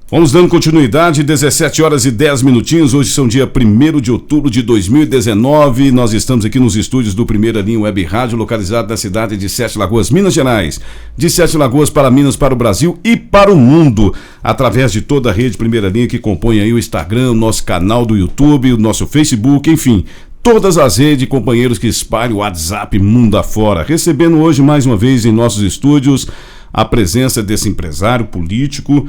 Vamos dando continuidade, 17 horas e 10 minutinhos, hoje são dia 1º de outubro de 2019, nós estamos aqui nos estúdios do Primeira Linha Web Rádio, localizado na cidade de Sete Lagoas, Minas Gerais, de Sete Lagoas para Minas, para o Brasil e para o mundo, através de toda a rede Primeira Linha que compõe aí o Instagram, o nosso canal do YouTube, o nosso Facebook, enfim, todas as redes, companheiros que espalham o WhatsApp mundo afora, recebendo hoje mais uma vez em nossos estúdios a presença desse empresário político,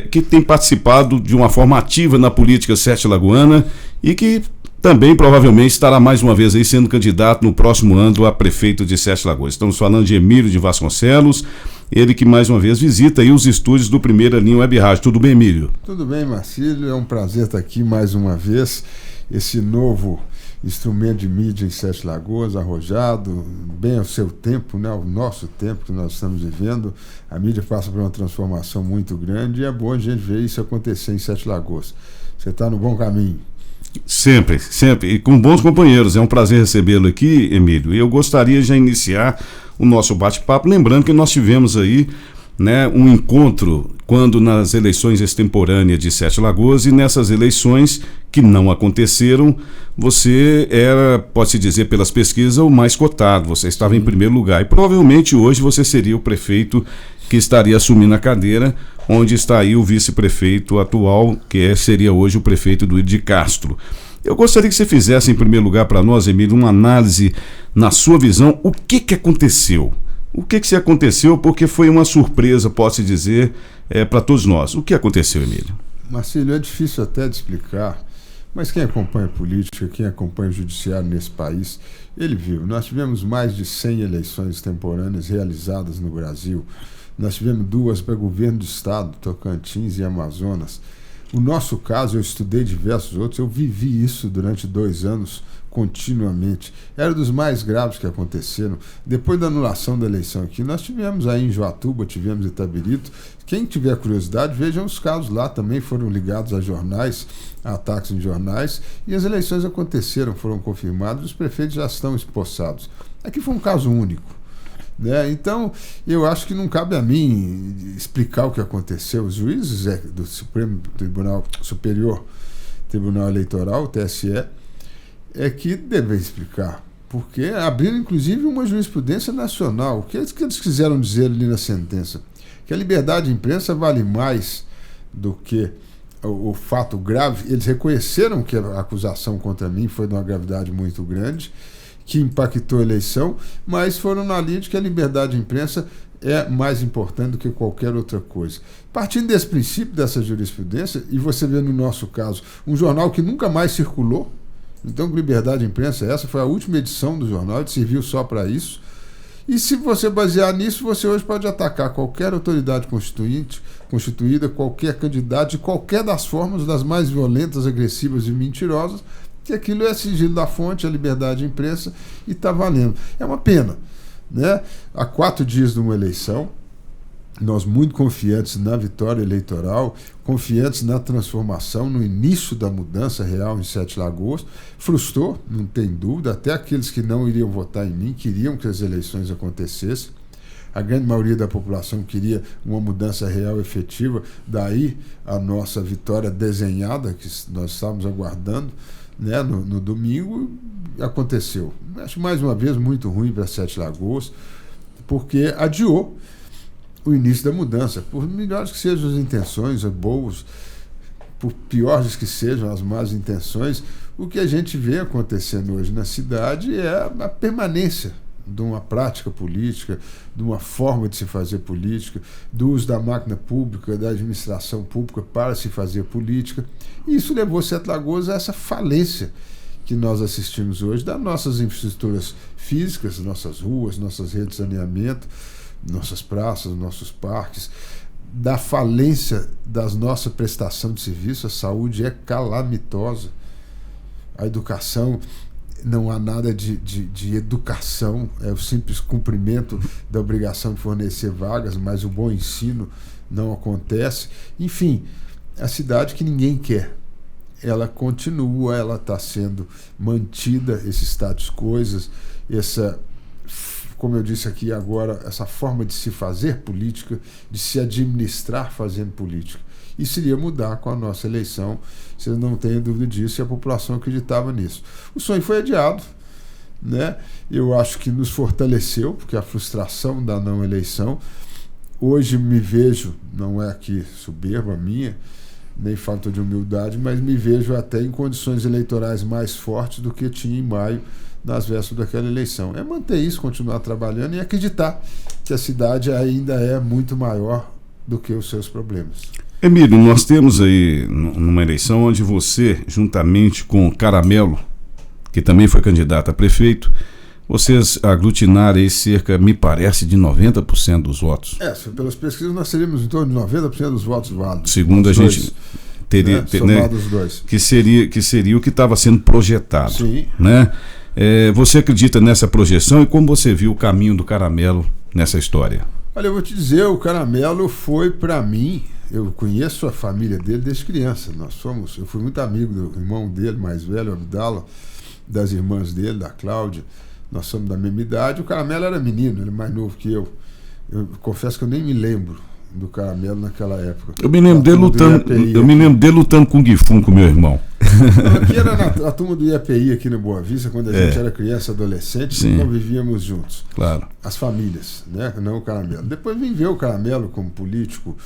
que tem participado de uma forma ativa na política sete-lagoana e que também provavelmente estará mais uma vez aí sendo candidato no próximo ano a prefeito de Sete Lagoas. Estamos falando de Emílio de Vasconcelos, ele que mais uma vez visita aí os estúdios do Primeira Linha Web Rádio. Tudo bem, Emílio? Tudo bem, Marcílio, é um prazer estar aqui mais uma vez, esse novo instrumento de mídia em Sete Lagoas, arrojado, bem ao seu tempo, né, ao nosso tempo que nós estamos vivendo. A mídia passa por uma transformação muito grande e é bom a gente ver isso acontecer em Sete Lagoas. Você está no bom caminho. Sempre, sempre, e com bons companheiros. É um prazer recebê-lo aqui, Emílio. E eu gostaria de já iniciar o nosso bate-papo, lembrando que nós tivemos aí, né, um encontro quando nas eleições extemporâneas de Sete Lagoas, e nessas eleições que não aconteceram, você era, pode-se dizer pelas pesquisas, o mais cotado, você estava em primeiro lugar, e provavelmente hoje você seria o prefeito que estaria assumindo a cadeira, onde está aí o vice-prefeito atual, que seria hoje o prefeito Duílio de Castro. Eu gostaria que você fizesse em primeiro lugar para nós, Emílio, uma análise na sua visão, o que aconteceu? O que aconteceu? Porque foi uma surpresa, posso dizer, para todos nós. O que aconteceu, Emílio? Marcílio, é difícil até de explicar, mas quem acompanha a política, quem acompanha o judiciário nesse país, ele viu. Nós tivemos mais de 100 eleições extemporâneas realizadas no Brasil. Nós tivemos 2 para governo do estado, Tocantins e Amazonas. O nosso caso, eu estudei diversos outros, eu vivi isso durante 2 anos continuamente. Era dos mais graves que aconteceram. Depois da anulação da eleição aqui, nós tivemos aí em Joatuba, tivemos em Itabirito. Quem tiver curiosidade, vejam os casos lá, também foram ligados a jornais, a ataques em jornais, e as eleições aconteceram, foram confirmadas, os prefeitos já estão espossados. Aqui foi um caso único, né? Então, eu acho que não cabe a mim explicar o que aconteceu. Os juízes do Supremo Tribunal Superior Tribunal Eleitoral, o TSE, é que devem explicar, porque abriram inclusive uma jurisprudência nacional. O que eles quiseram dizer ali na sentença? Que a liberdade de imprensa vale mais do que o fato grave. Eles reconheceram que a acusação contra mim foi de uma gravidade muito grande, que impactou a eleição, mas foram na linha de que a liberdade de imprensa é mais importante do que qualquer outra coisa. Partindo desse princípio, dessa jurisprudência, e você vê no nosso caso, um jornal que nunca mais circulou, então liberdade de imprensa, essa foi a última edição do jornal, ele serviu só para isso, e se você basear nisso, você hoje pode atacar qualquer autoridade constituída, qualquer candidato, de qualquer das formas, das mais violentas, agressivas e mentirosas, que aquilo é sigilo da fonte, a liberdade de imprensa, e está valendo. É uma pena, né? Há 4 dias de uma eleição, nós muito confiantes na vitória eleitoral, confiantes na transformação, no início da mudança real em Sete Lagoas, frustrou, não tem dúvida, até aqueles que não iriam votar em mim, queriam que as eleições acontecessem, a grande maioria da população queria uma mudança real efetiva, daí a nossa vitória desenhada, que nós estávamos aguardando, né, no domingo, aconteceu. Acho mais uma vez muito ruim para Sete Lagoas, porque adiou o início da mudança. Por melhores que sejam as intenções, boas, por piores que sejam as más intenções, o que a gente vê acontecendo hoje na cidade é a permanência de uma prática política, de uma forma de se fazer política, do uso da máquina pública, da administração pública para se fazer política. E isso levou Sete Lagoas a essa falência que nós assistimos hoje das nossas infraestruturas físicas, nossas ruas, nossas redes de saneamento, nossas praças, nossos parques, da falência da nossa prestação de serviço. A saúde é calamitosa, a educação, não há nada de educação, é o simples cumprimento da obrigação de fornecer vagas, mas o bom ensino não acontece. Enfim, a cidade que ninguém quer, ela continua, ela está sendo mantida, esse status quo, essa, como eu disse aqui agora, essa forma de se fazer política, de se administrar fazendo política. Isso iria mudar com a nossa eleição, vocês não têm dúvida disso, e a população acreditava nisso. O sonho foi adiado, né? Eu acho que nos fortaleceu, porque a frustração da não eleição, hoje me vejo, não é aqui soberba minha, nem falta de humildade, mas me vejo até em condições eleitorais mais fortes do que tinha em maio, nas vésperas daquela eleição. É manter isso, continuar trabalhando e acreditar que a cidade ainda é muito maior do que os seus problemas. Emílio, nós temos aí numa eleição onde você, juntamente com o Caramelo, que também foi candidato a prefeito, vocês aglutinaram aí cerca, me parece, de 90% dos votos. Pelas pesquisas nós teríamos em torno de 90% dos votos válidos. Segundo a gente teria, somado os dois. Que seria o que estava sendo projetado. Sim. Né? Você acredita nessa projeção e como você viu o caminho do Caramelo nessa história? Olha, eu vou te dizer, o Caramelo foi para mim, eu conheço a família dele desde criança. Eu fui muito amigo do irmão dele, mais velho, Abdala, das irmãs dele, da Cláudia. Nós somos da mesma idade. O Caramelo era menino, ele é mais novo que eu. Eu confesso que eu nem me lembro do Caramelo naquela época. Eu me lembro dele lutando com o Gifun, com meu irmão. Aqui era a turma do IAPI aqui na Boa Vista, quando a gente era criança, adolescente, e convivíamos juntos. Claro. As famílias, né? Não o Caramelo. Depois vim ver o Caramelo como político,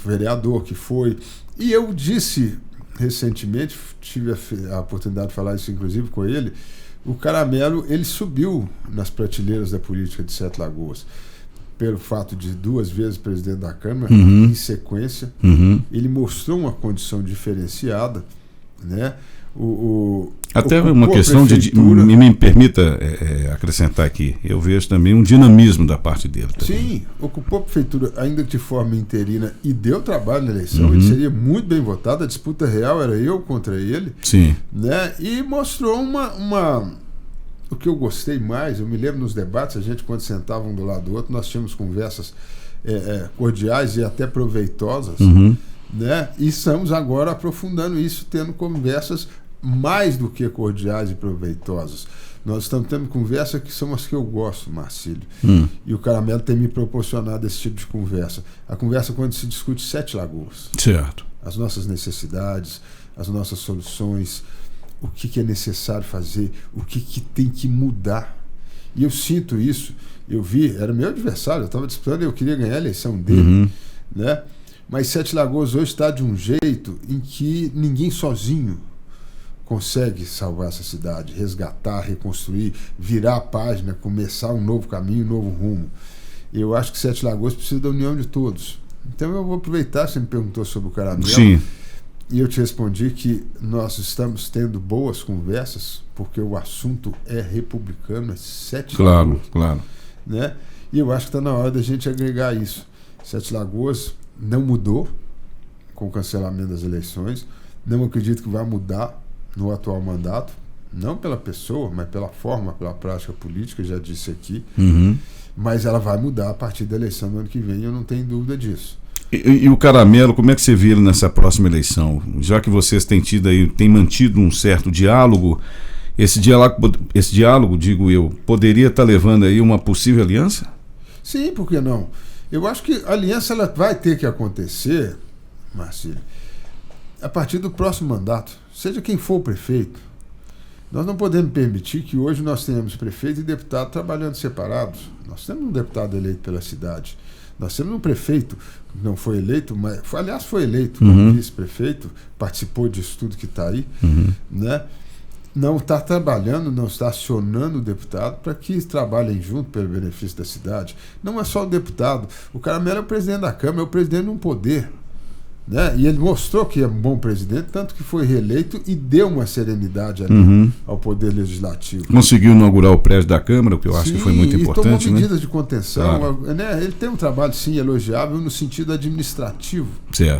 vereador que foi. E eu disse recentemente, tive a oportunidade de falar isso inclusive com ele, o Caramelo, ele subiu nas prateleiras da política de Sete Lagoas. Pelo fato de 2 vezes presidente da Câmara, em sequência, ele mostrou uma condição diferenciada, né? Até uma questão me permita acrescentar aqui, eu vejo também um dinamismo da parte dele. Sim, ocupou a prefeitura ainda de forma interina e deu trabalho na eleição, ele seria muito bem votado, a disputa real era eu contra ele. Sim. Né? E mostrou o que eu gostei mais, eu me lembro nos debates, a gente quando sentava um do lado do outro, nós tínhamos conversas cordiais e até proveitosas, né? E estamos agora aprofundando isso, tendo conversas mais do que cordiais e proveitosas. Nós estamos tendo conversas que são as que eu gosto, Marcílio. E o Caramelo tem me proporcionado esse tipo de conversa. A conversa quando se discute Sete Lagoas. Certo. As nossas necessidades, as nossas soluções, o que é necessário fazer, o que tem que mudar. E eu sinto isso. Eu vi, era meu adversário, eu estava disputando e eu queria ganhar a eleição dele. Né? Mas Sete Lagoas hoje está de um jeito em que ninguém sozinho consegue salvar essa cidade, resgatar, reconstruir, virar a página, começar um novo caminho, um novo rumo. Eu acho que Sete Lagoas precisa da união de todos. Então eu vou aproveitar, você me perguntou sobre o Caramelo. Sim. E eu te respondi que nós estamos tendo boas conversas, porque o assunto é republicano, é Sete Lagoas. Claro. Né? E eu acho que está na hora da gente agregar isso. Sete Lagoas não mudou com o cancelamento das eleições, não acredito que vai mudar no atual mandato, não pela pessoa, mas pela forma, pela prática política, já disse aqui, mas ela vai mudar a partir da eleição do ano que vem, eu não tenho dúvida disso. E o Caramelo, como é que você vê ele nessa próxima eleição? Já que vocês têm mantido um certo diálogo, esse diálogo, digo eu, poderia estar levando aí uma possível aliança? Sim, por que não? Eu acho que a aliança ela vai ter que acontecer, Marcílio, a partir do próximo mandato, seja quem for o prefeito. Nós não podemos permitir que hoje nós tenhamos prefeito e deputado trabalhando separados. Nós temos um deputado eleito pela cidade. Nós temos um prefeito que não foi eleito, mas foi eleito como vice-prefeito, participou disso tudo que está aí, né? Não está trabalhando, não está acionando o deputado para que trabalhem junto pelo benefício da cidade. Não é só o deputado. O Caramelo é o presidente da Câmara, é o presidente de um poder. Né? E ele mostrou que é um bom presidente, tanto que foi reeleito e deu uma serenidade ali ao Poder Legislativo. Conseguiu inaugurar o prédio da Câmara, o que eu acho que foi muito importante. E tomou medidas de contenção. Claro. Né? Ele tem um trabalho, sim, elogiável no sentido administrativo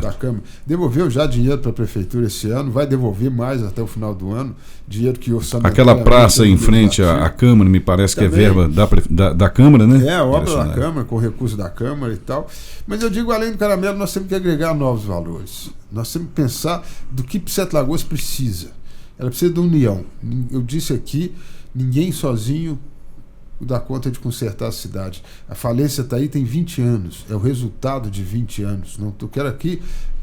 da Câmara. Devolveu já dinheiro para a Prefeitura esse ano, vai devolver mais até o final do ano, dinheiro que orçamentou. Aquela praça em frente à Câmara, me parece também, que é verba da Câmara, né? É, obra da Câmara, com recurso da Câmara e tal. Mas eu digo, além do Caramelo, nós temos que agregar novos valores. Nós temos que pensar do que Sete Lagoas precisa. Ela precisa de união. Eu disse aqui, ninguém sozinho dá conta de consertar a cidade. A falência está aí tem 20 anos. É o resultado de 20 anos. Não quero aqui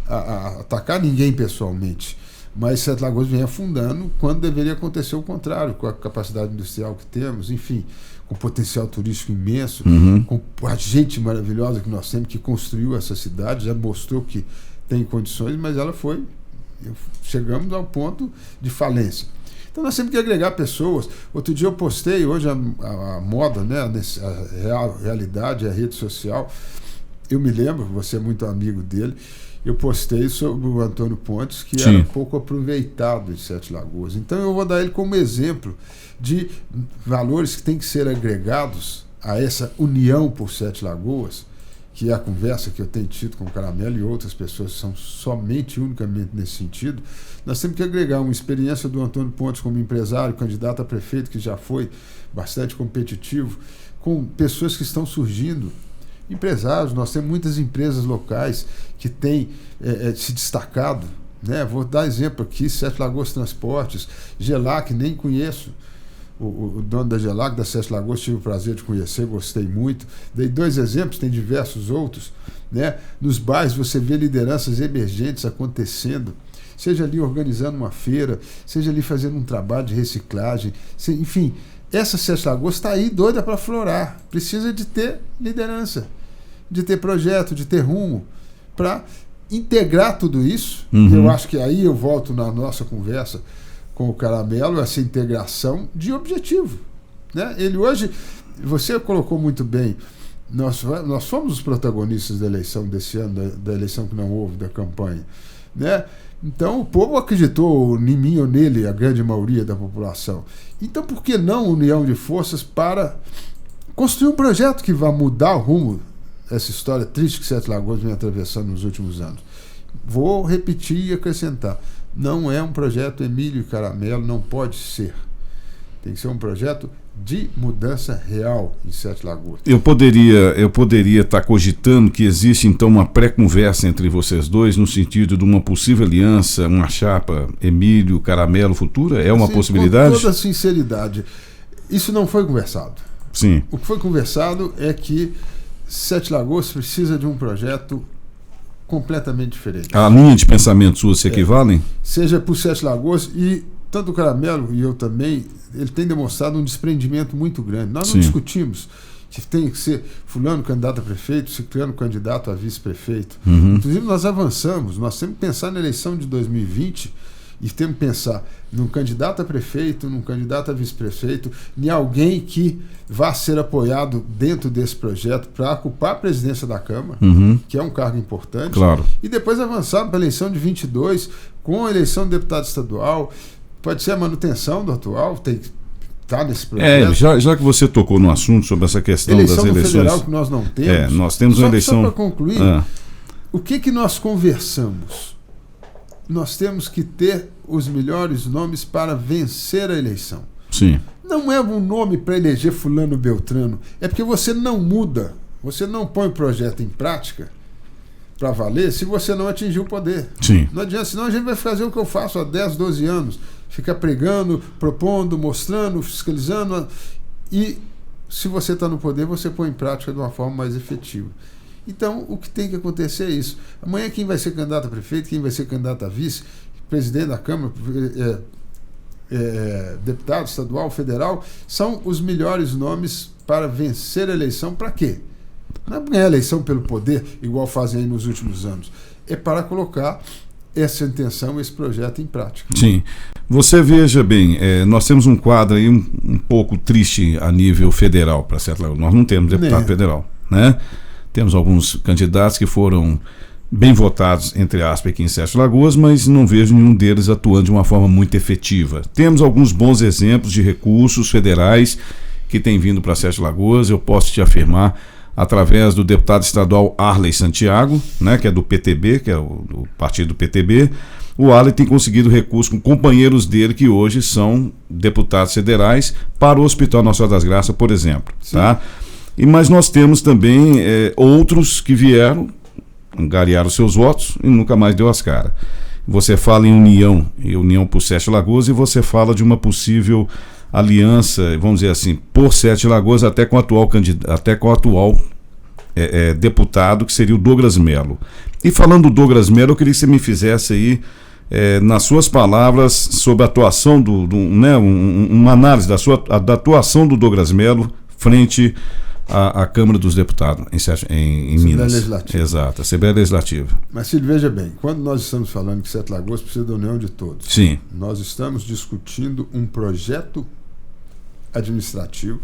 a atacar ninguém pessoalmente, mas Sete Lagoas vem afundando quando deveria acontecer o contrário, com a capacidade industrial que temos, enfim, com potencial turístico imenso, com a gente maravilhosa que nós temos, que construiu essa cidade, já mostrou que tem condições, mas ela chegamos ao ponto de falência. Então nós temos que agregar pessoas. Outro dia eu postei, hoje a moda, né, a realidade, a rede social, eu me lembro, você é muito amigo dele, eu postei sobre o Antônio Pontes, que era pouco aproveitado em Sete Lagoas. Então eu vou dar ele como exemplo de valores que têm que ser agregados a essa união por Sete Lagoas, que é a conversa que eu tenho tido com o Caramelo e outras pessoas que são somente e unicamente nesse sentido. Nós temos que agregar uma experiência do Antônio Pontes como empresário, candidato a prefeito, que já foi bastante competitivo, com pessoas que estão surgindo, empresários. Nós temos muitas empresas locais que têm se destacado, né? Vou dar exemplo aqui: Sete Lagoas Transportes, Gelac, nem conheço o dono da Gelac, da Sete Lagoas, tive o prazer de conhecer, gostei muito. Dei 2 exemplos, tem diversos outros, né? Nos bairros você vê lideranças emergentes acontecendo, seja ali organizando uma feira, seja ali fazendo um trabalho de reciclagem, enfim, essa Sete Lagoas está aí doida para florar, precisa de ter liderança, de ter projeto, de ter rumo, para integrar tudo isso. Eu acho que aí eu volto na nossa conversa com o Caramelo, essa integração de objetivo, né? Ele hoje, você colocou muito bem, nós fomos os protagonistas da eleição desse ano, da eleição que não houve, da campanha, né? Então o povo acreditou em mim ou nele, a grande maioria da população. Então por que não união de forças para construir um projeto que vá mudar o rumo dessa história triste que Sete Lagoas vem atravessando nos últimos anos? Vou repetir e acrescentar: não é um projeto Emílio e Caramelo, não pode ser. Tem que ser um projeto de mudança real em Sete Lagoas. Eu poderia estar cogitando que existe então uma pré-conversa entre vocês dois no sentido de uma possível aliança, uma chapa Emílio, Caramelo futura? É uma possibilidade? Com toda sinceridade, isso não foi conversado. Sim. O que foi conversado é que Sete Lagoas precisa de um projeto completamente diferente. A linha de pensamento sua se equivalem? Seja por Sete Lagoas, e tanto o Caramelo e eu também, ele tem demonstrado um desprendimento muito grande. Nós não discutimos que tem que ser fulano candidato a prefeito, ciclano candidato a vice-prefeito. Inclusive nós avançamos, nós temos que pensar na eleição de 2020 e temos que pensar num candidato a prefeito, num candidato a vice-prefeito, em alguém que vá ser apoiado dentro desse projeto para ocupar a presidência da Câmara, que é um cargo importante. Claro. E depois avançar para a eleição de 22, com a eleição de deputado estadual, pode ser a manutenção do atual, tem que estar nesse projeto. Já que você tocou no assunto sobre essa questão das eleições federal que nós não temos. Nós temos uma eleição. Só para concluir, o que nós conversamos? Nós temos que ter os melhores nomes para vencer a eleição. Sim. Não é um nome para eleger fulano Beltrano, é porque você não muda, você não põe o projeto em prática para valer se você não atingir o poder. Sim. Não adianta, senão a gente vai fazer o que eu faço há 10, 12 anos, ficar pregando, propondo, mostrando, fiscalizando, e se você está no poder, você põe em prática de uma forma mais efetiva. Então, o que tem que acontecer é isso. Amanhã, quem vai ser candidato a prefeito, quem vai ser candidato a vice, presidente da Câmara, deputado estadual, federal, são os melhores nomes para vencer a eleição. Para quê? Não é ganhar a eleição pelo poder, igual fazem aí nos últimos anos. É para colocar essa intenção, esse projeto em prática. Sim. Você veja bem, nós temos um quadro aí um pouco triste a nível federal, para Sete Lagoas. Nós não temos deputado federal, né? Temos alguns candidatos que foram bem votados, entre aspas, aqui em Sete Lagoas, mas não vejo nenhum deles atuando de uma forma muito efetiva. Temos alguns bons exemplos de recursos federais que têm vindo para Sete Lagoas, eu posso te afirmar, através do deputado estadual Arley Santiago, né, que é do PTB, que é do partido do PTB. O Arley tem conseguido recursos com companheiros dele que hoje são deputados federais para o Hospital Nossa Senhora das Graças, por exemplo. Tá? Mas nós temos também outros que vieram, angariaram seus votos e nunca mais deu as caras. Você fala em união por Sete Lagoas, e você fala de uma possível aliança, vamos dizer assim, por Sete Lagoas até com o atual deputado, que seria o Douglas Mello. E falando do Douglas Mello, eu queria que você me fizesse aí, nas suas palavras, sobre a atuação uma análise da atuação do Douglas Mello frente à Câmara dos Deputados em Minas. Legislativa. Exato, a Assembleia Legislativa. Mas, Cílio, veja bem, quando nós estamos falando que Sete Lagoas precisa da união de todos, sim, nós estamos discutindo um projeto administrativo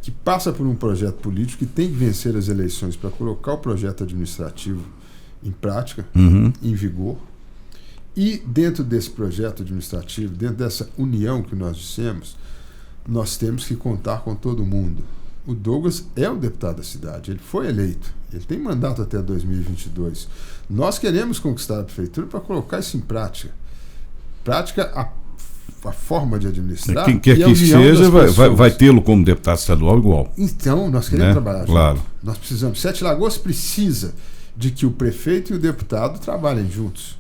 que passa por um projeto político que tem que vencer as eleições para colocar o projeto administrativo em prática, em vigor. E dentro desse projeto administrativo, dentro dessa união que nós dissemos, nós temos que contar com todo mundo. O Douglas é o deputado da cidade, ele foi eleito, ele tem mandato até 2022. Nós queremos conquistar a prefeitura para colocar isso em prática. Prática a forma de administrar. Quem quer que seja vai tê-lo como deputado estadual igual. Então, nós queremos trabalhar junto. Claro. Nós precisamos. Sete Lagoas precisa de que o prefeito e o deputado trabalhem juntos.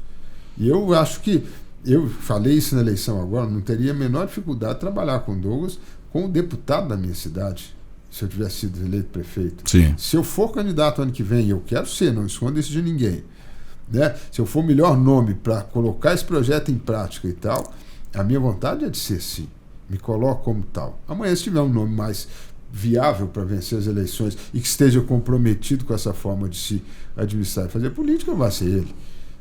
E eu acho que, eu falei isso na eleição agora, não teria a menor dificuldade de trabalhar com o Douglas, com o deputado da minha cidade, se eu tivesse sido eleito prefeito. Sim. Se eu for candidato ano que vem, eu quero ser, não escondo isso de ninguém, né? Se eu for o melhor nome para colocar esse projeto em prática e tal, a minha vontade é de ser sim. Me coloco como tal. Amanhã, se tiver um nome mais viável para vencer as eleições e que esteja comprometido com essa forma de se administrar e fazer política, vai ser ele.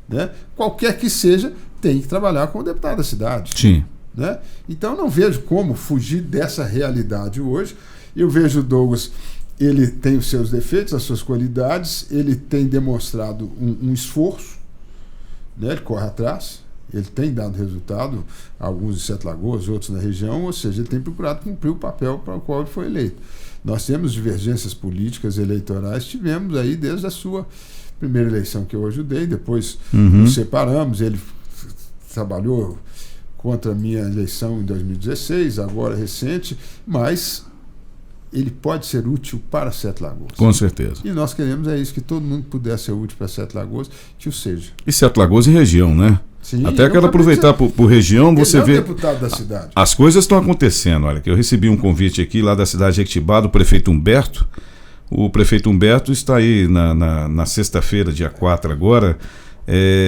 Né? Qualquer que seja, tem que trabalhar com o deputado da cidade. Sim. Né? Então, não vejo como fugir dessa realidade hoje. Eu vejo o Douglas, ele tem os seus defeitos, as suas qualidades, ele tem demonstrado um esforço, né? Ele corre atrás, ele tem dado resultado, alguns em Sete Lagoas, outros na região, ou seja, ele tem procurado cumprir o papel para o qual ele foi eleito. Nós temos divergências políticas eleitorais, tivemos aí desde a sua primeira eleição que eu ajudei, depois nos separamos, ele trabalhou contra a minha eleição em 2016, agora recente, mas ele pode ser útil para Sete Lagoas. Com certeza. E nós queremos isso, que todo mundo puder ser útil para Sete Lagoas, que o seja. E Sete Lagoas e região, né? Sim, até quero aproveitar por região, você vê. Deputado da cidade. As coisas estão acontecendo. Olha, que eu recebi um convite aqui lá da cidade de Jequitibá, do prefeito Humberto. O prefeito Humberto está aí na sexta-feira, dia 4 agora,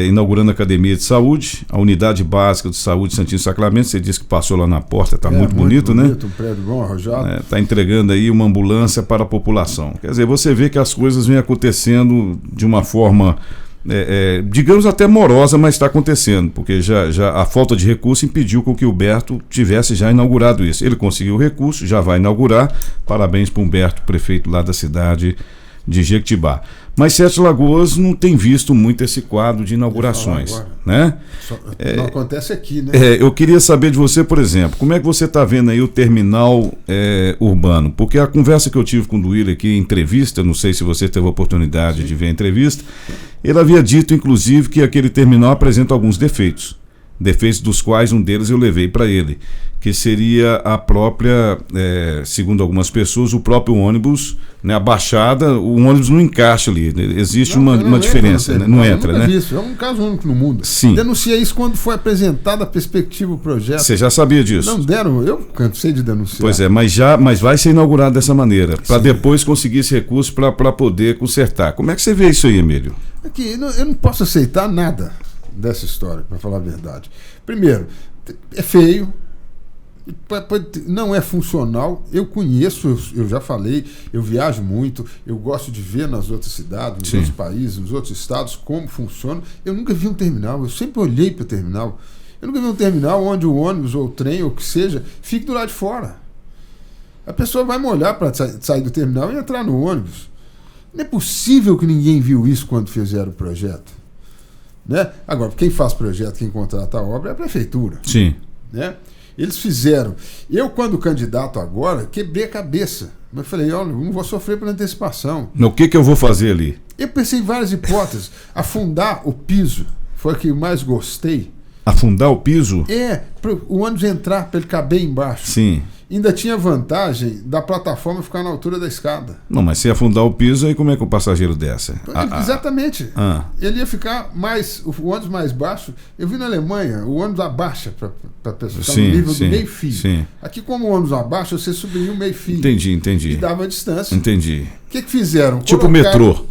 inaugurando a Academia de Saúde, a Unidade Básica de Saúde Santinho Sacramento. Você disse que passou lá na porta, está muito bonito, né? Um prédio bom, arrojado. Está entregando aí uma ambulância para a população. Quer dizer, você vê que as coisas vêm acontecendo de uma forma, digamos até morosa, mas está acontecendo, porque já a falta de recurso impediu com que o Humberto tivesse já inaugurado isso. Ele conseguiu o recurso, já vai inaugurar. Parabéns para o Humberto, prefeito lá da cidade de Jequitibá. Mas Sete Lagoas não tem visto muito esse quadro de inaugurações, né? Não acontece aqui, né? Eu queria saber de você, por exemplo, como é que você está vendo aí o terminal urbano? Porque a conversa que eu tive com o Duílio aqui em entrevista, não sei se você teve a oportunidade de ver a entrevista, ele havia dito, inclusive, que aquele terminal apresenta alguns defeitos dos quais um deles eu levei para ele, que seria a própria, segundo algumas pessoas, o próprio ônibus, né, a baixada, o ônibus não encaixa ali, existe uma diferença, né? Não entra, né? Isso, é um caso único no mundo. Sim. Denunciei isso quando foi apresentada a perspectiva, o projeto. Você já sabia disso? Não deram, eu cansei de denunciar. Pois é, mas vai ser inaugurado dessa maneira, para depois conseguir esse recurso para poder consertar. Como é que você vê isso aí, Emílio? Eu não posso aceitar nada dessa história, para falar a verdade. Primeiro, é feio, não é funcional. Eu conheço, eu já falei, eu viajo muito, eu gosto de ver nas outras cidades, nos outros países, nos outros estados como funciona. Eu nunca vi um terminal, eu sempre olhei para o terminal. Eu nunca vi um terminal onde o ônibus ou o trem ou o que seja fique do lado de fora. A pessoa vai molhar para sair do terminal e entrar no ônibus. Não é possível que ninguém viu isso quando fizeram o projeto. Né? Agora, quem faz projeto, quem contrata a obra é a prefeitura. Sim. Né? Eles fizeram. Eu, quando candidato agora, quebrei a cabeça. Mas falei, olha, eu não vou sofrer por antecipação. O que eu vou fazer ali? Eu pensei em várias hipóteses. Afundar o piso foi o que eu mais gostei. Afundar o piso? Para o ônibus entrar, para ele caber embaixo. Sim. Ainda tinha vantagem da plataforma ficar na altura da escada. Não, mas se afundar o piso, aí como é que o passageiro desce? Exatamente. Ele ia ficar o ônibus mais baixo. Eu vi na Alemanha, o ônibus abaixa para a pessoa ficar no nível do meio-fio. Aqui, como o ônibus abaixa, você subiria o meio-fio. Entendi. E dava a distância. Entendi. O que fizeram? Tipo metrô.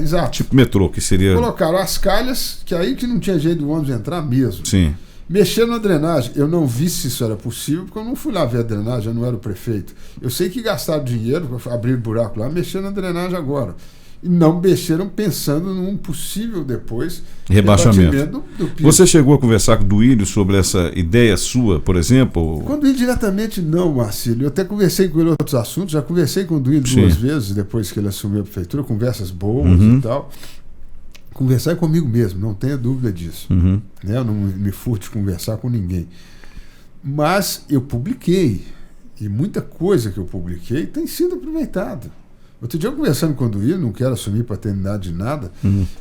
Exato. Tipo metrô, que seria... Colocaram as calhas, que aí que não tinha jeito do ônibus entrar mesmo. Sim. Mexeram na drenagem. Eu não vi se isso era possível, porque eu não fui lá ver a drenagem, eu não era o prefeito. Eu sei que gastaram dinheiro para abrir buraco lá, mexeram na drenagem agora. E não mexeram pensando num possível depois rebaixamento do piso. Você chegou a conversar com o Duílio sobre essa ideia sua, por exemplo? Com o Duílio diretamente não, Marcílio. Eu até conversei com ele outros assuntos, já conversei com o Duílio 2 vezes depois que ele assumiu a prefeitura, conversas boas e tal. Conversar é comigo mesmo, não tenha dúvida disso. Né? Eu não me furto de conversar com ninguém. Mas eu publiquei, e muita coisa que eu publiquei tem sido aproveitada. Outro dia eu conversando com o Duílio, não quero assumir paternidade de nada,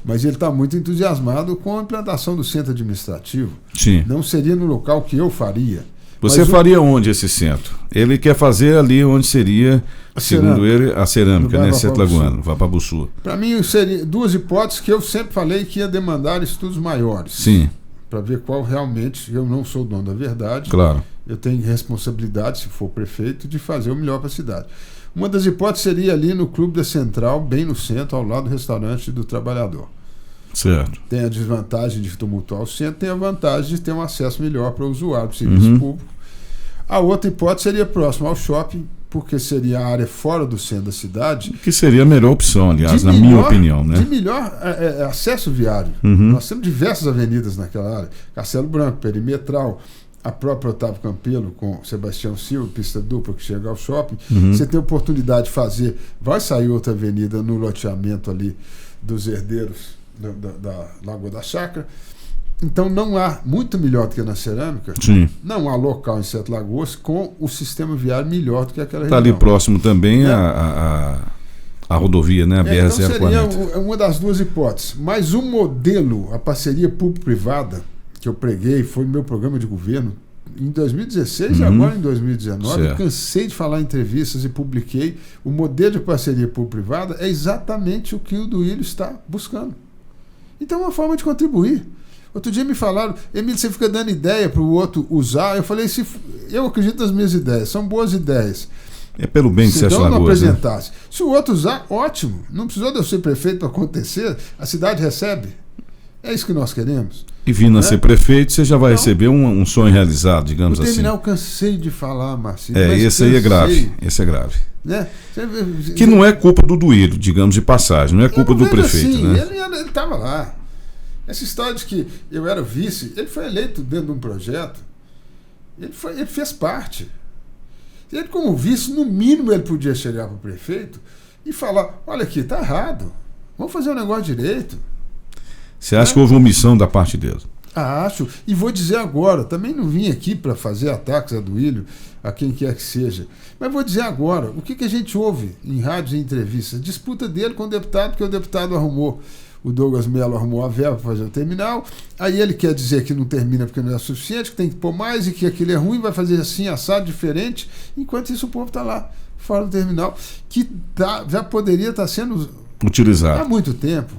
mas ele está muito entusiasmado com a implantação do centro administrativo. Sim. Não seria no local que eu faria. Você faria onde esse centro? Ele quer fazer ali onde seria, segundo ele, a cerâmica, né? Sete Lagoano, Vapabuçu. Para mim, seria 2 hipóteses que eu sempre falei que ia demandar estudos maiores. Sim. Para ver qual realmente, eu não sou dono da verdade. Claro. Eu tenho responsabilidade, se for prefeito, de fazer o melhor para a cidade. Uma das hipóteses seria ali no Clube da Central, bem no centro, ao lado do restaurante do trabalhador. Certo. Tem a desvantagem de tumultuar o centro, tem a vantagem de ter um acesso melhor para o usuário, para o serviço público. A outra hipótese seria próximo ao shopping, porque seria a área fora do centro da cidade. Que seria a melhor opção, aliás, na minha opinião. Né? De melhor acesso viário. Nós temos diversas avenidas naquela área. Castelo Branco, Perimetral, a própria Otávio Campelo com Sebastião Silva, pista dupla que chega ao shopping. Você tem oportunidade de fazer, vai sair outra avenida no loteamento ali dos herdeiros da Lagoa da Chácara. Então não há, muito melhor do que na cerâmica, não há local em Sete Lagoas com o sistema viário melhor do que aquela região. Está ali próximo também a rodovia, né? A BR-040. Então seria uma das 2 hipóteses. Mas o modelo, a parceria público-privada, que eu preguei, foi meu programa de governo em 2016 e agora em 2019. Eu cansei de falar em entrevistas e publiquei. O modelo de parceria público-privada é exatamente o que o Duílio está buscando. Então é uma forma de contribuir. Outro dia me falaram, Emílio, você fica dando ideia para o outro usar. Eu falei, eu acredito nas minhas ideias, são boas ideias. É pelo bem de Sete Lagoas. Não apresentasse. Né? Se o outro usar, ótimo. Não precisou de eu ser prefeito para acontecer. A cidade recebe. É isso que nós queremos. E vindo a ser prefeito, você já vai receber um sonho realizado, digamos assim. O terminal, cansei de falar, Marcinho. Esse aí é grave. Esse é grave. Né? Que não é culpa do Duílio, digamos, de passagem. Não é culpa do prefeito. Assim, né? Ele estava lá. Essa história de que eu era vice, ele foi eleito dentro de um projeto, ele fez parte. Ele, como vice, no mínimo ele podia chegar para o prefeito e falar, olha aqui, está errado, vamos fazer o negócio direito. Você acha que houve omissão da parte dele? Acho, e vou dizer agora, também não vim aqui para fazer ataques a Duílio, a quem quer que seja, mas vou dizer agora, o que a gente ouve em rádios e entrevistas? Disputa dele com o deputado, que o deputado arrumou. O Douglas Mello arrumou a verba para fazer o terminal, aí ele quer dizer que não termina porque não é suficiente, que tem que pôr mais e que aquilo é ruim, vai fazer assim, assado, diferente, enquanto isso o povo está lá, fora do terminal, que já poderia estar sendo utilizado há muito tempo.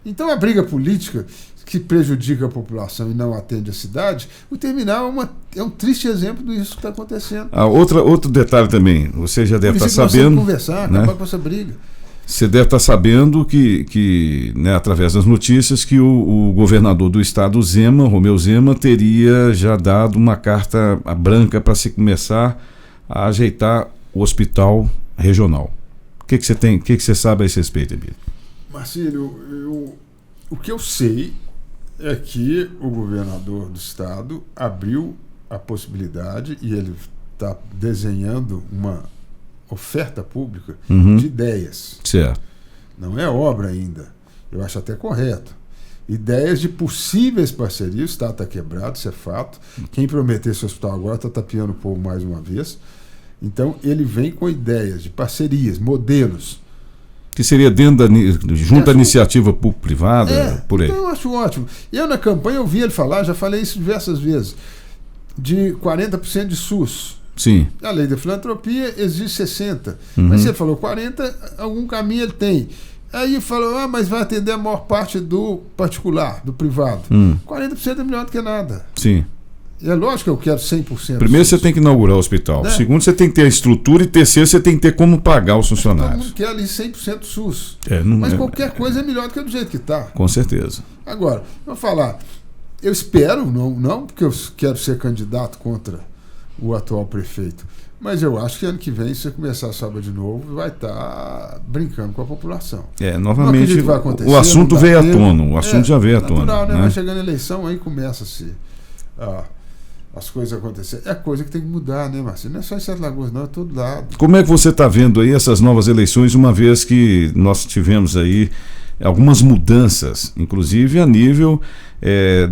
Então a briga política que prejudica a população e não atende a cidade, o terminal é um triste exemplo disso que está acontecendo. Outro detalhe também, você já deve estar sabendo... conversar, acabar com essa briga. Você deve estar sabendo que né, através das notícias, que o governador do estado, Romeu Zema, teria já dado uma carta branca para se começar a ajeitar o hospital regional. O que você tem? O que você sabe a esse respeito, Emílio? Marcílio, o que eu sei é que o governador do estado abriu a possibilidade, e ele está desenhando uma oferta pública de ideias. Certo. Não é obra ainda. Eu acho até correto. Ideias de possíveis parcerias. O Estado está quebrado, isso é fato. Quem prometeu esse hospital agora está tapeando o povo mais uma vez. Então, ele vem com ideias de parcerias, modelos. Que seria dentro junto à iniciativa público-privada, por aí. Então eu acho ótimo. Eu, na campanha, ouvi ele falar, já falei isso diversas vezes, de 40% de SUS. Sim. A lei da filantropia exige 60. Mas você falou 40, algum caminho ele tem. Aí falou, mas vai atender a maior parte do particular, do privado. 40% é melhor do que nada. Sim. E é lógico que eu quero 100%. Primeiro você tem que inaugurar o hospital. Né? Segundo, você tem que ter a estrutura. E terceiro, você tem que ter como pagar os funcionários. Todo mundo quer ali 100% SUS. Mas qualquer coisa é melhor do que do jeito que está. Com certeza. Agora, eu vou falar, eu espero, não porque eu quero ser candidato contra o atual prefeito, mas eu acho que ano que vem, se você começar a sábado de novo, vai estar brincando com a população. Novamente, o assunto veio à tona. O assunto já veio à tona. Natural, né? Vai chegando a eleição, aí começa as coisas acontecerem. É coisa que tem que mudar, né, Marcelo? Não é só em Sete Lagoas, não, é todo lado. Como é que você está vendo aí essas novas eleições, uma vez que nós tivemos aí algumas mudanças, inclusive a nível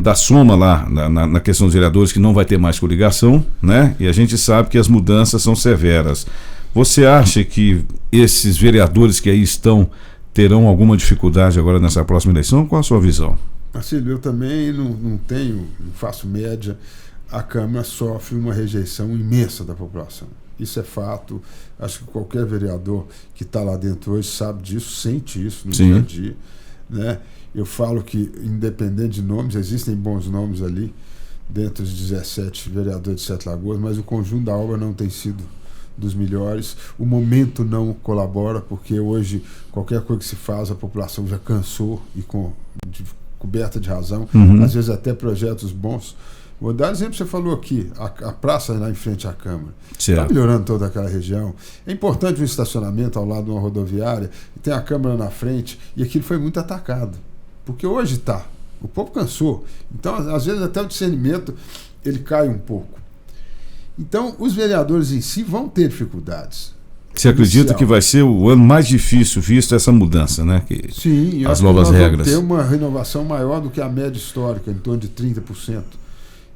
da soma lá na questão dos vereadores, que não vai ter mais coligação, né? E a gente sabe que as mudanças são severas. Você acha que esses vereadores que aí estão terão alguma dificuldade agora nessa próxima eleição? Qual a sua visão? Marcelo, eu também não faço média. A Câmara sofre uma rejeição imensa da população. Isso é fato. Acho que qualquer vereador que está lá dentro hoje sabe disso, sente isso no dia a dia. Né? Eu falo que, independente de nomes, existem bons nomes ali, dentro dos 17 vereadores de Sete Lagoas, mas o conjunto da obra não tem sido dos melhores. O momento não colabora, porque hoje qualquer coisa que se faz, a população já cansou e coberta de razão, às vezes até projetos bons. Vou dar exemplo, você falou aqui, a praça lá em frente à Câmara. Está melhorando toda aquela região. É importante um estacionamento ao lado de uma rodoviária, e tem a Câmara na frente, e aquilo foi muito atacado. Porque hoje está. O povo cansou. Então, às vezes, até o discernimento ele cai um pouco. Então, os vereadores em si vão ter dificuldades. Você acredita que vai ser o ano mais difícil, visto essa mudança, né? Sim, as novas regras. Vamos ter uma renovação maior do que a média histórica, em torno de 30%.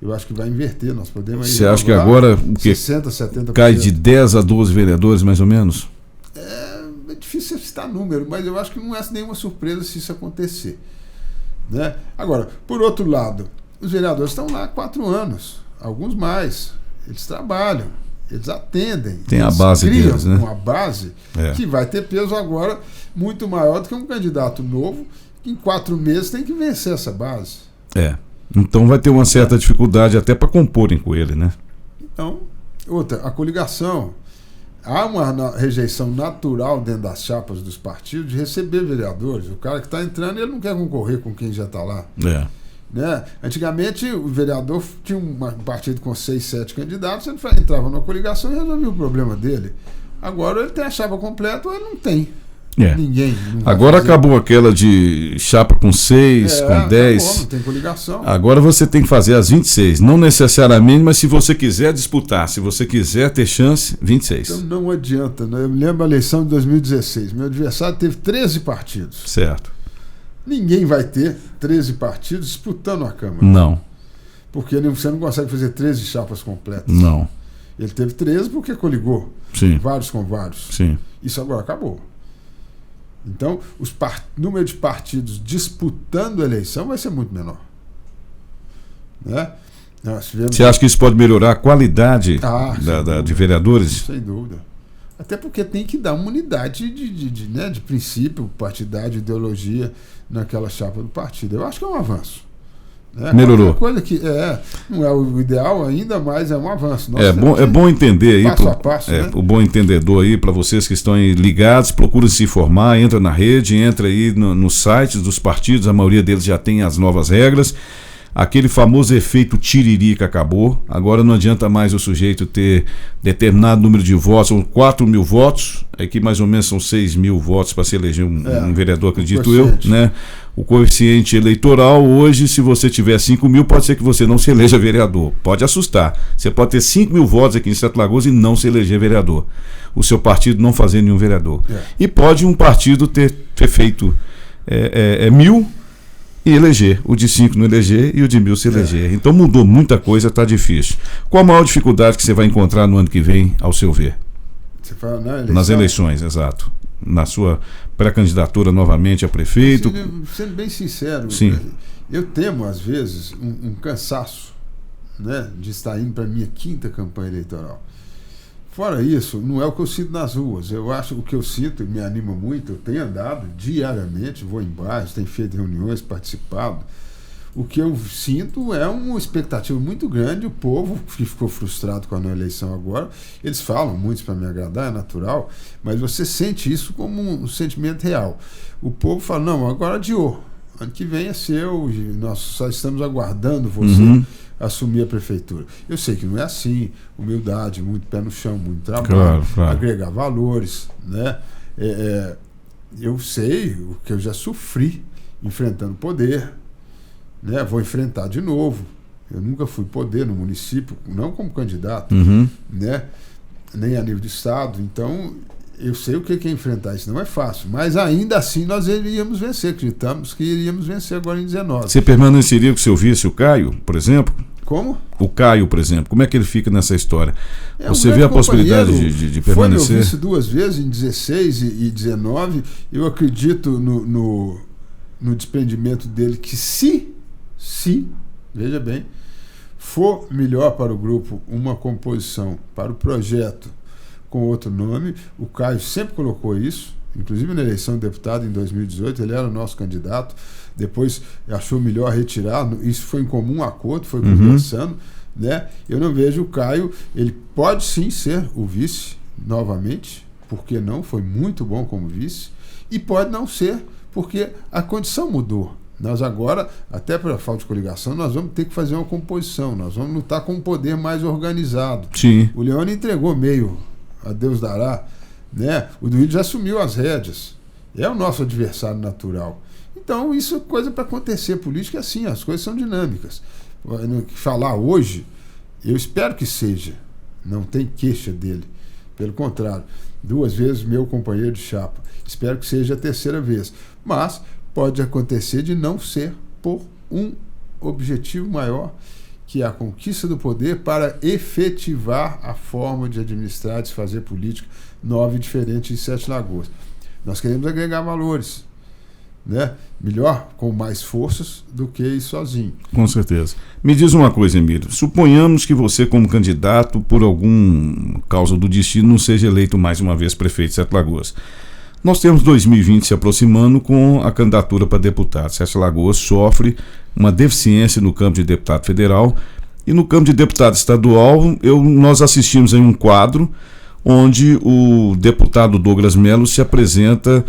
Eu acho que vai inverter, nós podemos... Você acha que agora 60%, 70%. Cai de 10 a 12 vereadores, mais ou menos? É difícil citar número, mas eu acho que não é nenhuma surpresa se isso acontecer. Né? Agora, por outro lado, os vereadores estão lá há 4 anos, alguns mais. Eles trabalham, eles atendem. Tem a base deles, né? Uma base que vai ter peso agora muito maior do que um candidato novo, que em 4 meses tem que vencer essa base. Então vai ter uma certa dificuldade até para comporem com ele, né? Então, a coligação. Há uma rejeição natural dentro das chapas dos partidos de receber vereadores. O cara que está entrando, ele não quer concorrer com quem já está lá. Né? Antigamente, o vereador tinha um partido com 6, 7 candidatos, ele entrava numa coligação e resolvia o problema dele. Agora ele tem a chapa completa ou ele não tem. Ninguém. Agora acabou aquela de chapa com 6, com 10. Acabou, não tem coligação. Agora você tem que fazer as 26. Não necessariamente, mas se você quiser disputar, se você quiser ter chance, 26. Então não adianta. Né? Eu me lembro da eleição de 2016. Meu adversário teve 13 partidos. Certo. Ninguém vai ter 13 partidos disputando a Câmara. Não. Porque você não consegue fazer 13 chapas completas. Não. Ele teve 13 porque coligou. Sim. Vários com vários. Sim. Isso agora acabou. Então, o número de partidos disputando a eleição vai ser muito menor. Né? Você acha que isso pode melhorar a qualidade de vereadores? Sem dúvida. Até porque tem que dar uma unidade de princípio, partidário, ideologia naquela chapa do partido. Eu acho que é um avanço. Né? Melhorou. Coisa que não é o ideal ainda, mas é um avanço. É bom entender aí, passo a passo, né? O bom entendedor aí, para vocês que estão aí ligados, procurem se informar, entra na rede, entra aí nos sites dos partidos, a maioria deles já tem as novas regras. Aquele famoso efeito tiririca acabou. Agora não adianta mais o sujeito ter determinado número de votos, são 4 mil votos, aqui mais ou menos são 6 mil votos para se eleger um vereador, acredito eu, né? O coeficiente eleitoral hoje, se você tiver 5 mil, pode ser que você não se eleja vereador. Pode assustar. Você pode ter 5 mil votos aqui em Sete Lagoas e não se eleger vereador. O seu partido não fazer nenhum vereador. E pode um partido ter feito 1.000 e eleger. O de 5 não eleger e o de 1.000 se eleger. Então mudou muita coisa, está difícil. Qual a maior dificuldade que você vai encontrar no ano que vem, ao seu ver? Você fala na eleição? Nas eleições, exato. Na sua pré-candidatura novamente a prefeito. Sendo bem sincero, sim, eu temo, às vezes, um cansaço, né, de estar indo para a minha 5ª campanha eleitoral. Fora isso, não é o que eu sinto nas ruas. Eu acho o que eu sinto, me anima muito. Eu tenho andado diariamente, vou em bairros, tenho feito reuniões, participado. O que eu sinto é uma expectativa muito grande. O povo que ficou frustrado com a não eleição agora, eles falam muito para me agradar, é natural, mas você sente isso como um sentimento real. O povo fala, não, agora adiou. Ano que vem é seu, nós só estamos aguardando você assumir a prefeitura. Eu sei que não é assim, humildade, muito pé no chão, muito trabalho, claro. Agregar valores, né? Eu sei o que eu já sofri enfrentando poder, né? Vou enfrentar de novo. Eu nunca fui poder no município, não como candidato, né? Nem a nível de estado. Então, eu sei o que é enfrentar isso. Não é fácil, mas ainda assim nós iríamos vencer. Acreditamos que iríamos vencer agora em 19. Você permaneceria com o seu vice, o Caio, por exemplo? Como? O Caio, por exemplo, como é que ele fica nessa história? Você vê a possibilidade de permanecer? Foi meu vice 2 vezes, em 16 e 19. Eu acredito no desprendimento dele, que se, veja bem, for melhor para o grupo uma composição para o projeto com outro nome, o Caio sempre colocou isso, inclusive na eleição de deputado em 2018, ele era o nosso candidato, depois achou melhor retirar, isso foi em comum acordo, foi conversando, né? Eu não vejo o Caio, ele pode sim ser o vice novamente, porque não, foi muito bom como vice, e pode não ser, porque a condição mudou. Nós agora, até para falta de coligação, nós vamos ter que fazer uma composição, nós vamos lutar com um poder mais organizado. Sim. O Leone entregou meio, a Deus dará, né? O Duílio já assumiu as rédeas, é o nosso adversário natural. Então isso é coisa para acontecer. Política é assim, as coisas são dinâmicas. Falar hoje, eu espero que seja, não tem queixa dele, pelo contrário, 2 vezes meu companheiro de chapa, espero que seja a 3ª vez, mas pode acontecer de não ser por um objetivo maior, que é a conquista do poder para efetivar a forma de administrar, de fazer política nova e diferente em Sete Lagoas. Nós queremos agregar valores, né? Melhor com mais forças do que ir sozinho. Com certeza. Me diz uma coisa, Emílio. Suponhamos que você, como candidato, por algum causa do destino, não seja eleito mais uma vez prefeito de Sete Lagoas. Nós temos 2020 se aproximando com a candidatura para deputado. Sete Lagoas sofre uma deficiência no campo de deputado federal e no campo de deputado estadual nós assistimos a um quadro onde o deputado Douglas Melo se apresenta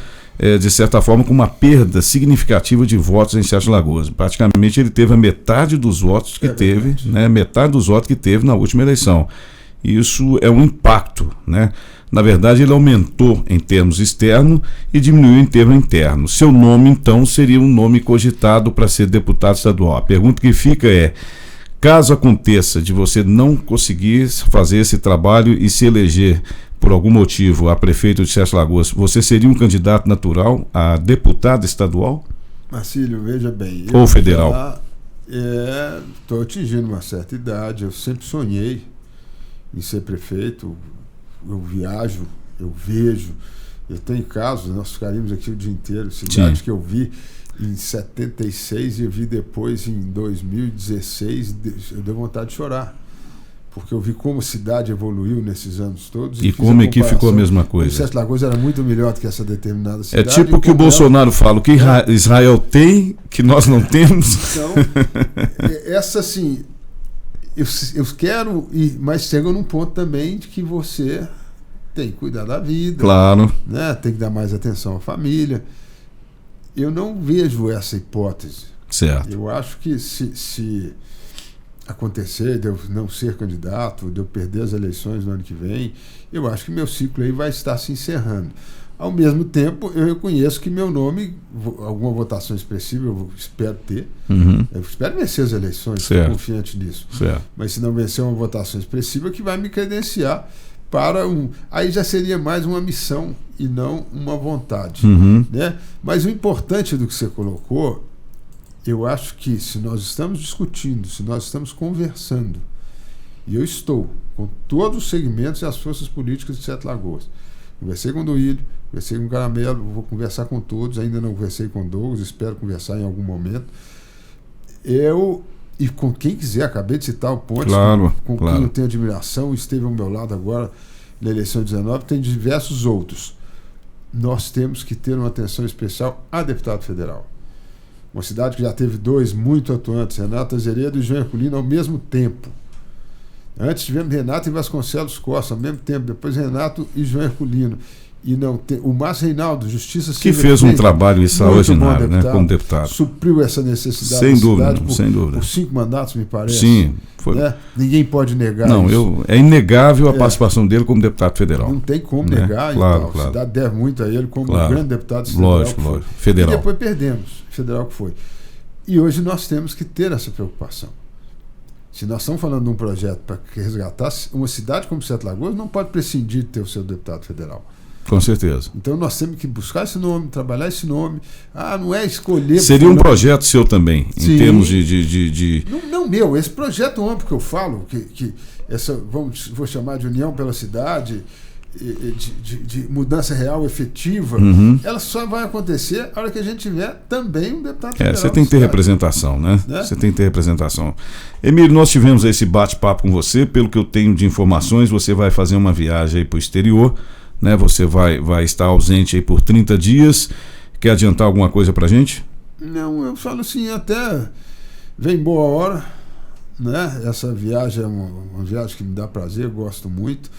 de certa forma com uma perda significativa de votos em Sete Lagoas. Praticamente ele teve a metade dos votos que teve, né, metade dos votos que teve na última eleição. Isso é um impacto, né? Na verdade, ele aumentou em termos externos e diminuiu em termos internos. Seu nome, então, seria um nome cogitado para ser deputado estadual. A pergunta que fica é, caso aconteça de você não conseguir fazer esse trabalho e se eleger por algum motivo a prefeito de Sete Lagoas, você seria um candidato natural a deputado estadual? Marcílio, veja bem. Ou federal? Estou atingindo uma certa idade, eu sempre sonhei em ser prefeito. Eu viajo, eu vejo, eu tenho casos, nós ficaríamos aqui o dia inteiro, cidades que eu vi em 76 e eu vi depois em 2016, eu dei vontade de chorar, porque eu vi como a cidade evoluiu nesses anos todos. E como aqui ficou a mesma coisa. Sete Lagoas era muito melhor do que essa determinada cidade. É tipo o que o Bolsonaro fala, o que Israel tem, que nós não temos. Então, essa assim... Eu quero ir, mas chega num ponto também de que você tem que cuidar da vida. Claro. Né? Tem que dar mais atenção à família. Eu não vejo essa hipótese. Certo. Eu acho que se acontecer de eu não ser candidato, de eu perder as eleições no ano que vem, eu acho que meu ciclo aí vai estar se encerrando. Ao mesmo tempo, eu reconheço que meu nome, alguma votação expressiva, eu espero ter. Eu espero vencer as eleições, estou confiante nisso. Certo. Mas se não vencer uma votação expressiva, que vai me credenciar para aí já seria mais uma missão e não uma vontade. Né? Mas o importante do que você colocou, eu acho que se nós estamos discutindo, se nós estamos conversando, e eu estou com todos os segmentos e as forças políticas de Sete Lagoas, conversei com o Duílio, conversei com o Caramelo, vou conversar com todos, ainda não conversei com o Douglas, espero conversar em algum momento. E com quem quiser, acabei de citar o Pontes, claro, com quem eu tenho admiração, esteve ao meu lado agora na eleição de 19, tem diversos outros. Nós temos que ter uma atenção especial a deputado federal. Uma cidade que já teve 2 muito atuantes, Renato Azeredo e João Herculino, ao mesmo tempo. Antes tivemos Renato e Vasconcelos Costa, ao mesmo tempo, depois Renato e João Herculino. E não tem, o Márcio Reinaldo, Justiça Civil, que fez um trabalho extraordinário, né, como deputado. Supriu essa necessidade sem da dúvida, cidade sem dúvida. Por 5 mandatos, me parece. Sim. Foi. Né? Ninguém pode negar não, isso. É inegável a participação dele como deputado federal. Não tem como né? negar. Claro, então. claro. A cidade deve muito a ele como um grande deputado federal. Lógico. Federal. E depois perdemos, federal que foi. E hoje nós temos que ter essa preocupação. Se nós estamos falando de um projeto para resgatar uma cidade como Sete Lagoas, não pode prescindir de ter o seu deputado federal. Com certeza. Então nós temos que buscar esse nome, trabalhar esse nome. Não é escolher... Seria um projeto seu também, Sim. em termos de... Não meu, esse projeto amplo que eu falo, que essa, vou chamar de União pela Cidade, de mudança real efetiva, ela só vai acontecer a hora que a gente tiver também um deputado federal. Você tem que ter representação, né? Você tem que ter representação. Emílio, nós tivemos esse bate-papo com você, pelo que eu tenho de informações, você vai fazer uma viagem aí para o exterior, né? Você vai estar ausente aí por 30 dias. Quer adiantar alguma coisa pra gente? Não, eu falo assim, até vem boa hora, né? Essa viagem é uma viagem que me dá prazer, eu gosto muito.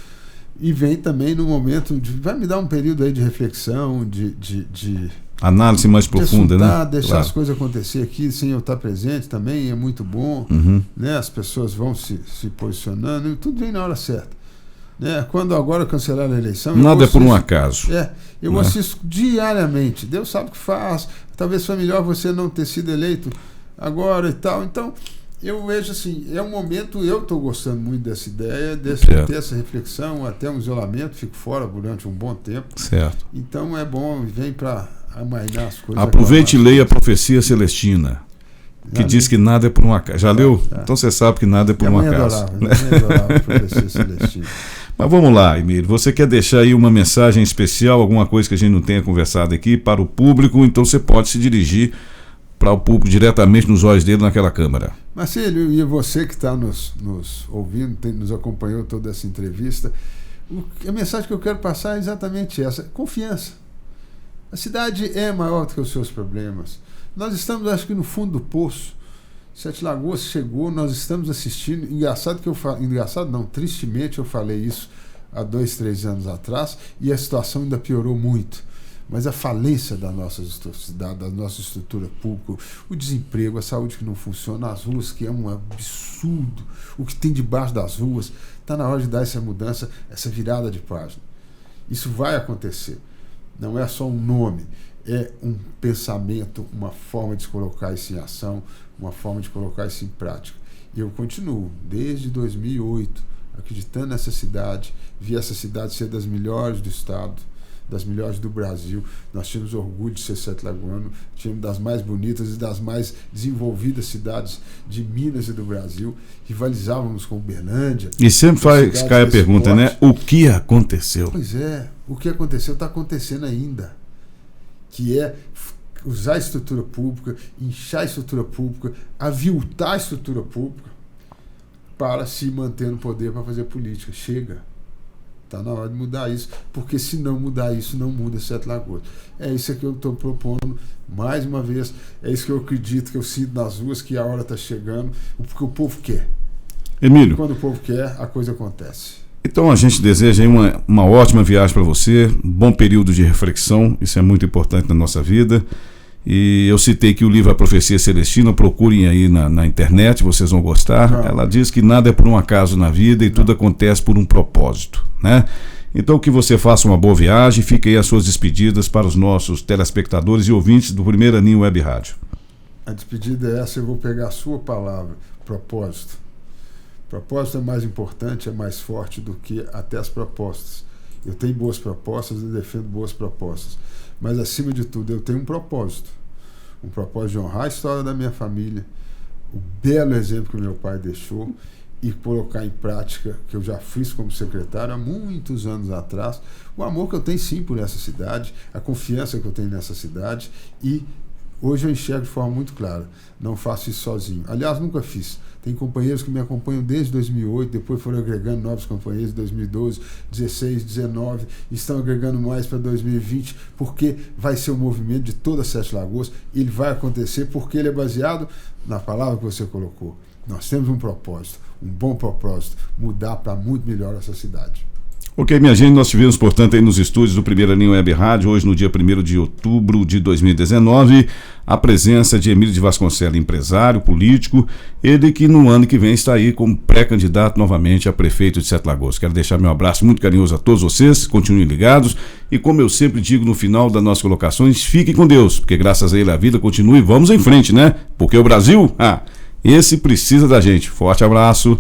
E vem também no momento vai me dar um período aí de reflexão, de análise mais profunda, assuntar, né? Deixar as coisas acontecer aqui sem eu estar presente também é muito bom, né? As pessoas vão se posicionando e tudo vem na hora certa, né? Quando agora cancelar a eleição, nada é por um acaso. Eu assisto diariamente. Deus sabe o que faz. Talvez foi melhor você não ter sido eleito agora e tal. Então eu vejo assim, é um momento, eu estou gostando muito dessa ideia, de ter essa reflexão, até um isolamento, fico fora durante um bom tempo. Certo. Então é bom, vem para amainar as coisas. Aproveite e leia a Profecia Celestina, que diz que nada é por um acaso. Já leu? Então você sabe que nada é por um acaso. Adorava a Profecia Celestina. Mas vamos lá, Emílio, você quer deixar aí uma mensagem especial, alguma coisa que a gente não tenha conversado aqui para o público, então você pode se dirigir para o público diretamente nos olhos dele naquela câmera. Marcelo, e você que está nos ouvindo, nos acompanhou toda essa entrevista, a mensagem que eu quero passar é exatamente essa: confiança. A cidade é maior do que os seus problemas. Nós estamos, acho que, no fundo do poço. Sete Lagoas chegou, nós estamos assistindo. Engraçado não, tristemente eu falei isso há 2, 3 anos atrás e a situação ainda piorou muito. Mas a falência da nossa cidade, da nossa estrutura pública, o desemprego, a saúde que não funciona, as ruas, que é um absurdo, o que tem debaixo das ruas, está na hora de dar essa mudança, essa virada de página. Isso vai acontecer. Não é só um nome, é um pensamento, uma forma de colocar isso em ação, uma forma de colocar isso em prática. E eu continuo, desde 2008, acreditando nessa cidade, vi essa cidade ser das melhores do estado, das melhores do Brasil. Nós tínhamos orgulho de ser Sete Lagoano, tínhamos das mais bonitas e das mais desenvolvidas cidades de Minas e do Brasil, rivalizávamos com Uberlândia. E sempre cai a pergunta, né? O que aconteceu? Pois é, o que aconteceu está acontecendo ainda, que é usar a estrutura pública, inchar a estrutura pública, aviltar a estrutura pública para se manter no poder para fazer política. Chega. Está na hora de mudar isso, porque se não mudar isso, não muda Sete Lagoas. É isso que eu estou propondo, mais uma vez, é isso que eu acredito, que eu sinto nas ruas, que a hora está chegando, porque o povo quer. Emílio, e quando o povo quer, a coisa acontece. Então a gente deseja aí uma ótima viagem para você, um bom período de reflexão, isso é muito importante na nossa vida. E eu citei que o livro A Profecia Celestina, procurem aí na internet, vocês vão gostar. Não. Ela diz que nada é por um acaso na vida e tudo acontece por um propósito, né? Então que você faça uma boa viagem, fique aí as suas despedidas para os nossos telespectadores e ouvintes do Primeira Aninho Web Rádio. A despedida é essa, eu vou pegar a sua palavra, propósito. Propósito é mais importante, é mais forte do que até as propostas. Eu tenho boas propostas e defendo boas propostas. Mas, acima de tudo, eu tenho um propósito de honrar a história da minha família, o belo exemplo que meu pai deixou, e colocar em prática, que eu já fiz como secretário há muitos anos atrás, o amor que eu tenho sim por essa cidade, a confiança que eu tenho nessa cidade e Hoje eu enxergo de forma muito clara. Não faço isso sozinho. Aliás, nunca fiz. Tem companheiros que me acompanham desde 2008, depois foram agregando novos companheiros em 2012, 16, 19, estão agregando mais para 2020, porque vai ser um movimento de todas as 7 Lagoas, ele vai acontecer porque ele é baseado na palavra que você colocou. Nós temos um propósito, um bom propósito, mudar para muito melhor essa cidade. Ok, minha gente, nós tivemos, portanto, aí nos estúdios do Primeira Linha Web Rádio, hoje no dia 1º de outubro de 2019, a presença de Emílio de Vasconcelos, empresário, político, ele que no ano que vem está aí como pré-candidato novamente a prefeito de 7 Lagoas. Quero deixar meu abraço muito carinhoso a todos vocês, continuem ligados e, como eu sempre digo no final das nossas colocações, fiquem com Deus, porque graças a ele a vida continua e vamos em frente, né? Porque o Brasil, esse precisa da gente. Forte abraço.